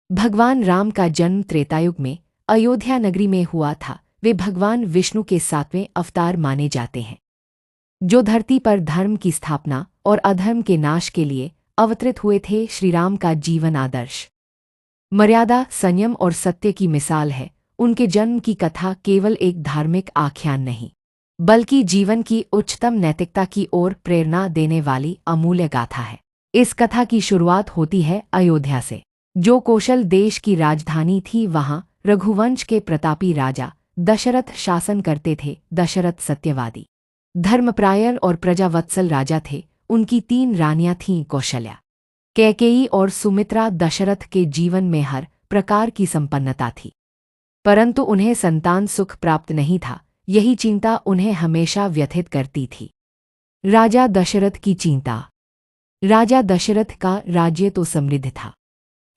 भगवान राम का जन्म त्रेतायुग में अयोध्या नगरी में हुआ था। वे भगवान विष्णु के 7वें अवतार माने जाते हैं, जो धरती पर धर्म की स्थापना और अधर्म के नाश के लिए अवतरित हुए थे। श्री राम का जीवन आदर्श मर्यादा, संयम और सत्य की मिसाल है। उनके जन्म की कथा केवल एक धार्मिक आख्यान नहीं, बल्कि जीवन की उच्चतम नैतिकता की ओर प्रेरणा देने वाली अमूल्य गाथा है। इस कथा की शुरुआत होती है अयोध्या से, जो कौशल देश की राजधानी थी। वहां रघुवंश के प्रतापी राजा दशरथ शासन करते थे। दशरथ सत्यवादी, धर्मप्रायर और प्रजावत्सल राजा थे। उनकी 3 रानियां थीं, कौशल्या, कैकेयी और सुमित्रा। दशरथ के जीवन में हर प्रकार की संपन्नता थी, परंतु उन्हें संतान सुख प्राप्त नहीं था। यही चिंता उन्हें हमेशा व्यथित करती थी। राजा दशरथ की चिंता। राजा दशरथ का राज्य तो समृद्ध था,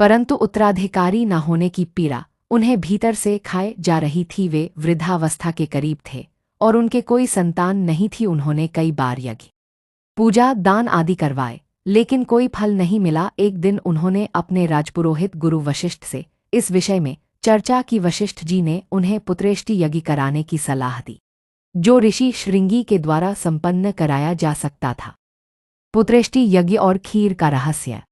परंतु उत्तराधिकारी न होने की पीड़ा उन्हें भीतर से खाए जा रही थी। वे वृद्धावस्था के करीब थे और उनके कोई संतान नहीं थी। उन्होंने कई बार यज्ञ, पूजा, दान आदि करवाए, लेकिन कोई फल नहीं मिला। एक दिन उन्होंने अपने राजपुरोहित गुरु वशिष्ठ से इस विषय में चर्चा की। वशिष्ठ जी ने उन्हें पुत्रेष्टि यज्ञ कराने की सलाह दी, जो ऋषि श्रृंगी के द्वारा संपन्न कराया जा सकता था। पुत्रेष्टि यज्ञ और खीर का रहस्य।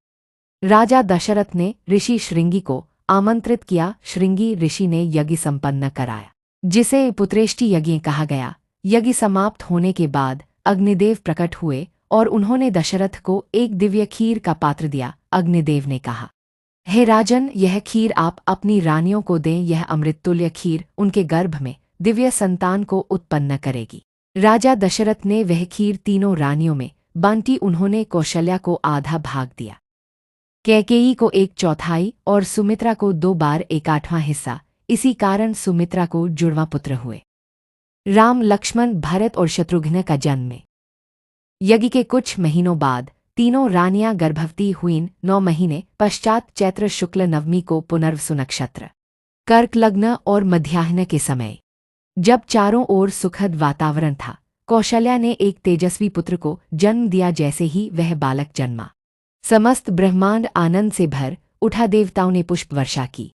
राजा दशरथ ने ऋषि श्रृंगी को आमंत्रित किया। श्रृंगी ऋषि ने यज्ञ संपन्न कराया, जिसे पुत्रेष्टि यज्ञ कहा गया। यज्ञ समाप्त होने के बाद अग्निदेव प्रकट हुए और उन्होंने दशरथ को एक दिव्य खीर का पात्र दिया। अग्निदेव ने कहा, हे राजन, यह खीर आप अपनी रानियों को दें। यह अमृततुल्य खीर उनके गर्भ में दिव्य संतान को उत्पन्न करेगी। राजा दशरथ ने वह खीर तीनों रानियों में बांटी। उन्होंने कौशल्या को आधा भाग दिया, कैकेयी को 1/4 और सुमित्रा को 2 बार 1/8 हिस्सा। इसी कारण सुमित्रा को जुड़वां पुत्र हुए, राम, लक्ष्मण, भरत और शत्रुघ्न का जन्म। यज्ञ के कुछ महीनों बाद तीनों रानियां गर्भवती हुईं। 9 महीने पश्चात चैत्र शुक्ल नवमी को पुनर्वसु नक्षत्र, कर्क लग्न और मध्याह्न के समय, जब चारों ओर सुखद वातावरण था, कौशल्या ने एक तेजस्वी पुत्र को जन्म दिया। जैसे ही वह बालक जन्मा, समस्त ब्रह्मांड आनंद से भर उठा। देवताओं ने पुष्प वर्षा की,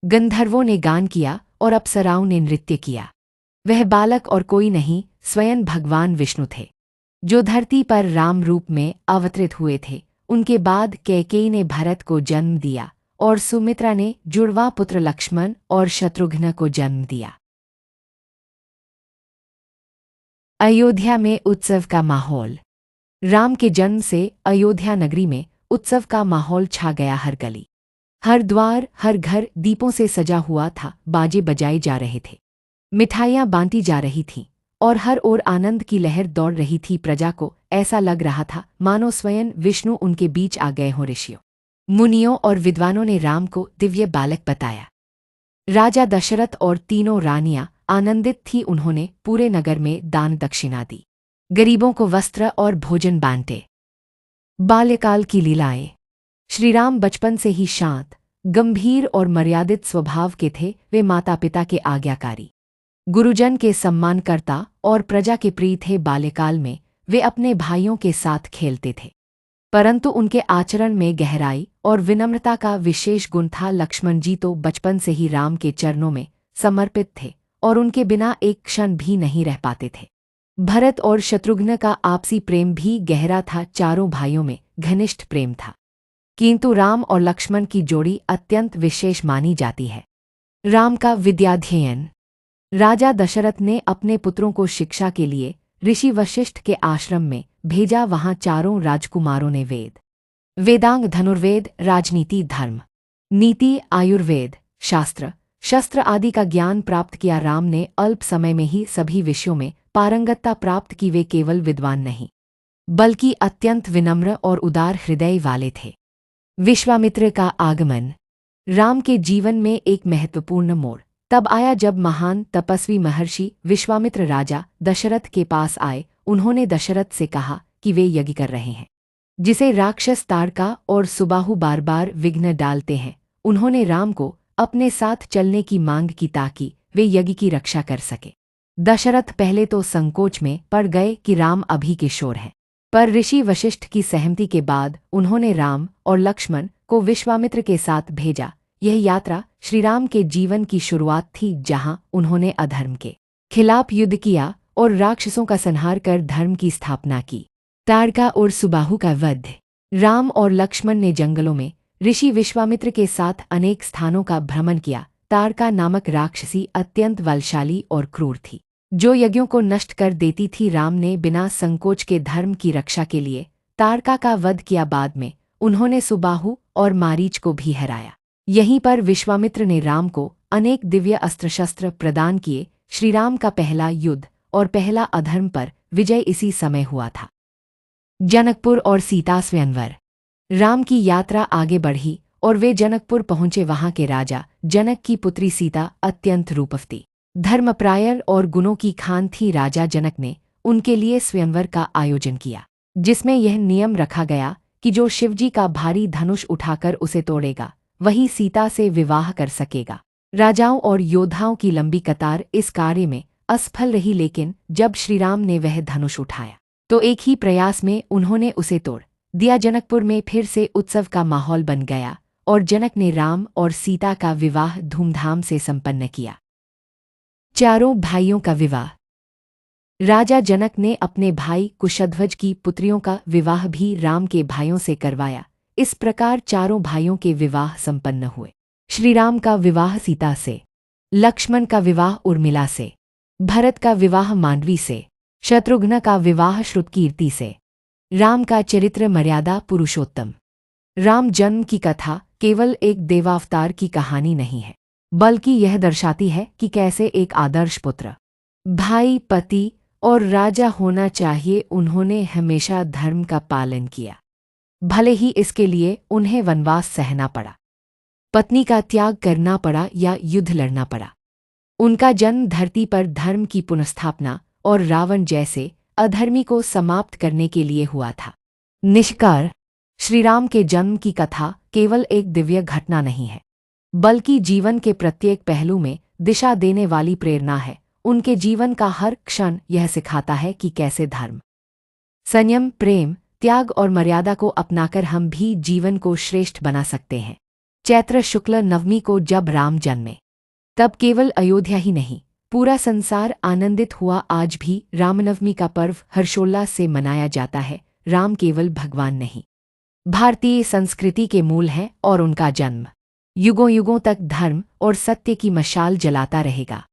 गंधर्वों ने गान किया और अप्सराओं ने नृत्य किया। वह बालक और कोई नहीं, स्वयं भगवान विष्णु थे, जो धरती पर राम रूप में अवतरित हुए थे। उनके बाद कैकेयी ने भरत को जन्म दिया और सुमित्रा ने जुड़वा पुत्र लक्ष्मण और शत्रुघ्न को जन्म दिया। अयोध्या में उत्सव का माहौल। राम के जन्म से अयोध्या नगरी में उत्सव का माहौल छा गया। हर गली, हर द्वार, हर घर दीपों से सजा हुआ था। बाजे बजाए जा रहे थे, मिठाइयाँ बांटी जा रही थीं और हर ओर आनंद की लहर दौड़ रही थी। प्रजा को ऐसा लग रहा था मानो स्वयं विष्णु उनके बीच आ गए हों। ऋषियों, मुनियों और विद्वानों ने राम को दिव्य बालक बताया। राजा दशरथ और तीनों रानियां आनंदित थीं। उन्होंने पूरे नगर में दान दक्षिणा दी, गरीबों को वस्त्र और भोजन बांटे। बाल्यकाल की लीलाएं। श्रीराम बचपन से ही शांत, गंभीर और मर्यादित स्वभाव के थे। वे माता पिता के आज्ञाकारी, गुरुजन के सम्मानकर्ता और प्रजा के प्रिय थे। बाल्यकाल में वे अपने भाइयों के साथ खेलते थे, परंतु उनके आचरण में गहराई और विनम्रता का विशेष गुण था। लक्ष्मण जी तो बचपन से ही राम के चरणों में समर्पित थे और उनके बिना एक क्षण भी नहीं रह पाते थे। भरत और शत्रुघ्न का आपसी प्रेम भी गहरा था। चारों भाइयों में घनिष्ठ प्रेम था, किंतु राम और लक्ष्मण की जोड़ी अत्यंत विशेष मानी जाती है। राम का विद्याध्ययन। राजा दशरथ ने अपने पुत्रों को शिक्षा के लिए ऋषि वशिष्ठ के आश्रम में भेजा। वहां चारों राजकुमारों ने वेदांग, धनुर्वेद, राजनीति, धर्म नीति, आयुर्वेद, शास्त्र, शस्त्र आदि का ज्ञान प्राप्त किया। राम ने अल्प समय में ही सभी विषयों में पारंगतता प्राप्त की। वे केवल विद्वान नहीं, बल्कि अत्यंत विनम्र और उदार हृदय वाले थे। विश्वामित्र का आगमन। राम के जीवन में एक महत्वपूर्ण मोड़ तब आया जब महान तपस्वी महर्षि विश्वामित्र राजा दशरथ के पास आए। उन्होंने दशरथ से कहा कि वे यज्ञ कर रहे हैं, जिसे राक्षस ताड़का और सुबाहु बार बार विघ्न डालते हैं। उन्होंने राम को अपने साथ चलने की मांग की ताकि वे यज्ञ की रक्षा कर सके। दशरथ पहले तो संकोच में पड़ गए कि राम अभी किशोर हैं, पर ऋषि वशिष्ठ की सहमति के बाद उन्होंने राम और लक्ष्मण को विश्वामित्र के साथ भेजा। यह यात्रा श्रीराम के जीवन की शुरुआत थी, जहां उन्होंने अधर्म के खिलाफ युद्ध किया और राक्षसों का संहार कर धर्म की स्थापना की। ताड़का और सुबाहु का वध। राम और लक्ष्मण ने जंगलों में ऋषि विश्वामित्र के साथ अनेक स्थानों का भ्रमण किया। ताड़का नामक राक्षसी अत्यंत बलशाली और क्रूर थी, जो यज्ञों को नष्ट कर देती थी। राम ने बिना संकोच के धर्म की रक्षा के लिए ताड़का का वध किया। बाद में उन्होंने सुबाहु और मारीच को भी हराया। यहीं पर विश्वामित्र ने राम को अनेक दिव्य अस्त्र शस्त्र प्रदान किए। श्रीराम का पहला युद्ध और पहला अधर्म पर विजय इसी समय हुआ था। जनकपुर और सीता स्वयंवर। राम की यात्रा आगे बढ़ी और वे जनकपुर पहुंचे। वहां के राजा जनक की पुत्री सीता अत्यंत रूपवती, धर्मप्रायर और गुणों की खान थी। राजा जनक ने उनके लिए स्वयंवर का आयोजन किया, जिसमें यह नियम रखा गया कि जो शिवजी का भारी धनुष उठाकर उसे तोड़ेगा, वही सीता से विवाह कर सकेगा। राजाओं और योद्धाओं की लंबी कतार इस कार्य में असफल रही, लेकिन जब श्रीराम ने वह धनुष उठाया तो एक ही प्रयास में उन्होंने उसे तोड़ दिया। जनकपुर में फिर से उत्सव का माहौल बन गया और जनक ने राम और सीता का विवाह धूमधाम से संपन्न किया। चारों भाइयों का विवाह। राजा जनक ने अपने भाई कुशध्वज की पुत्रियों का विवाह भी राम के भाइयों से करवाया। इस प्रकार चारों भाइयों के विवाह संपन्न हुए। श्रीराम का विवाह सीता से, लक्ष्मण का विवाह उर्मिला से, भरत का विवाह मांडवी से, शत्रुघ्न का विवाह श्रुतकीर्ति से। राम का चरित्र मर्यादा पुरुषोत्तम। राम जन्म की कथा केवल एक देवावतार की कहानी नहीं है, बल्कि यह दर्शाती है कि कैसे एक आदर्श पुत्र, भाई, पति और राजा होना चाहिए। उन्होंने हमेशा धर्म का पालन किया, भले ही इसके लिए उन्हें वनवास सहना पड़ा, पत्नी का त्याग करना पड़ा या युद्ध लड़ना पड़ा। उनका जन्म धरती पर धर्म की पुनर्स्थापना और रावण जैसे अधर्मी को समाप्त करने के लिए हुआ था। निष्कर्ष: श्रीराम के जन्म की कथा केवल एक दिव्य घटना नहीं है, बल्कि जीवन के प्रत्येक पहलू में दिशा देने वाली प्रेरणा है। उनके जीवन का हर क्षण यह सिखाता है कि कैसे धर्म, संयम, प्रेम, त्याग और मर्यादा को अपनाकर हम भी जीवन को श्रेष्ठ बना सकते हैं। चैत्र शुक्ल नवमी को जब राम जन्मे, तब केवल अयोध्या ही नहीं, पूरा संसार आनंदित हुआ। आज भी रामनवमी का पर्व हर्षोल्लास से मनाया जाता है। राम केवल भगवान नहीं, भारतीय संस्कृति के मूल हैं और उनका जन्म युगों युगों तक धर्म और सत्य की मशाल जलाता रहेगा।